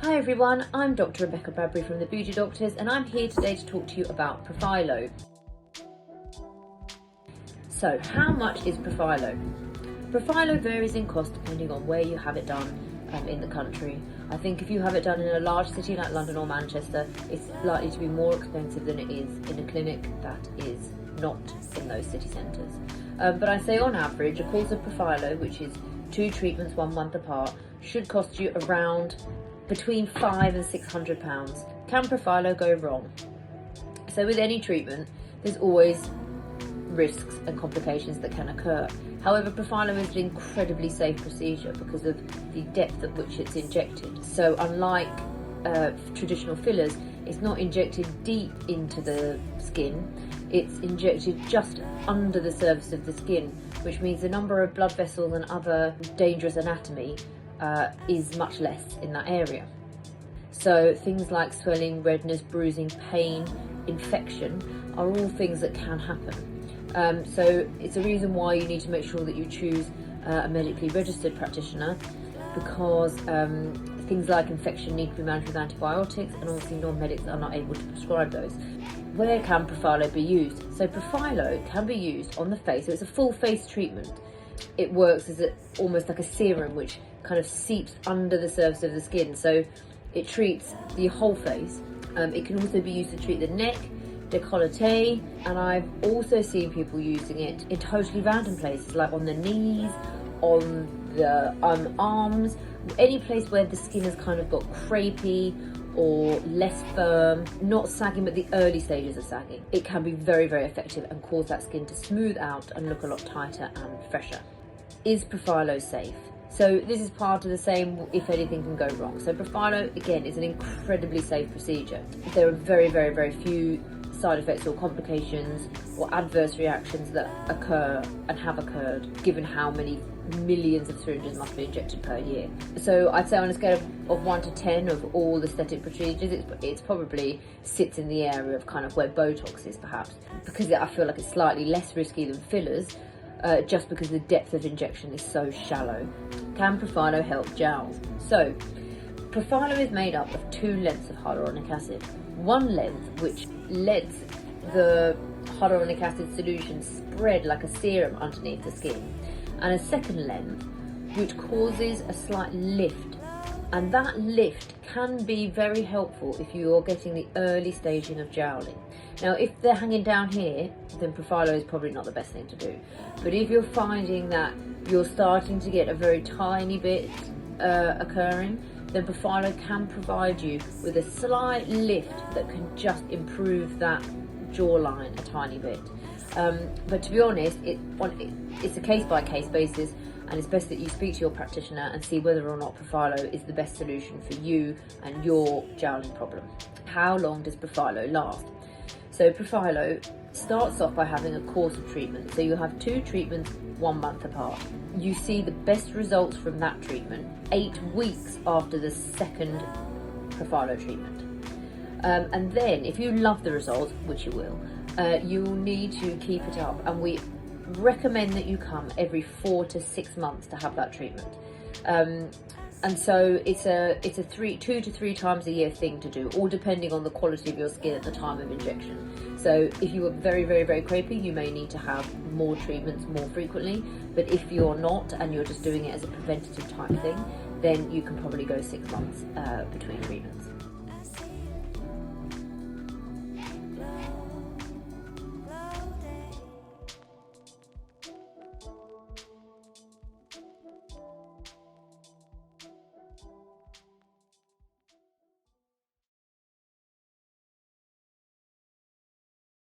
Hi everyone, I'm Dr. Rebecca Bradbury from the Beauty Doctors, and I'm here today to talk to you about Profhilo. So, how much is Profhilo? Profhilo varies in cost depending on where you have it done in the country. I think if you have it done in a large city like London or Manchester, it's likely to be more expensive than it is in a clinic that is not in those city centres. But I say on average, a course of Profhilo, which is 2 treatments 1 month apart, should cost you around between £500 and £600. Can Profhilo go wrong? So with any treatment, there's always risks and complications that can occur. However, Profhilo is an incredibly safe procedure because of the depth at which it's injected. So unlike traditional fillers, it's not injected deep into the skin, it's injected just under the surface of the skin, which means the number of blood vessels and other dangerous anatomy is much less in that area. So things like swelling, redness, bruising, pain, infection are all things that can happen. So it's a reason why you need to make sure that you choose a medically registered practitioner, because things like infection need to be managed with antibiotics, and obviously non-medics are not able to prescribe those. Where can Profhilo be used? So Profhilo can be used on the face, so it's a full face treatment. It works as almost like a serum which kind of seeps under the surface of the skin, so it treats the whole face. It can also be used to treat the neck, décolleté, and I've also seen people using it in totally random places, like on the knees, on the arms, any place where the skin has kind of got crepey or less firm, not sagging but the early stages of sagging. It can be very, very effective and cause that skin to smooth out and look a lot tighter and fresher. Is Profhilo safe? So this is part of the same if anything can go wrong. So Profhilo, again, is an incredibly safe procedure. There are very, very, very few side effects or complications or adverse reactions that occur and have occurred, given how many millions of syringes must be injected per year. So I'd say on a scale of 1 to 10 of all aesthetic procedures, it's probably sits in the area of kind of where Botox is, perhaps, because I feel like it's slightly less risky than fillers, just because the depth of injection is so shallow. Can Profhilo help jowls? So Profhilo is made up of 2 lengths of hyaluronic acid. One length which lets the hyaluronic acid solution spread like a serum underneath the skin, and a second length which causes a slight lift, and that lift can be very helpful if you are getting the early staging of jowling. Now if they're hanging down here, then Profhilo is probably not the best thing to do, but if you're finding that you're starting to get a very tiny bit occurring, then Profhilo can provide you with a slight lift that can just improve that jawline a tiny bit. But to be honest, it's a case-by-case basis, and it's best that you speak to your practitioner and see whether or not Profhilo is the best solution for you and your jowling problem. How long does Profhilo last? So Profhilo starts off by having a course of treatment. So you'll have 2 treatments 1 month apart. You see the best results from that treatment 8 weeks after the second Profhilo treatment. And then if you love the results, which you will, you'll need to keep it up, and we recommend that you come every 4 to 6 months to have that treatment. And so it's a 2 to 3 times a year thing to do, all depending on the quality of your skin at the time of injection. So if you are very, very, very crepey, you may need to have more treatments more frequently, but if you're not and you're just doing it as a preventative type thing, then you can probably go 6 months between treatments.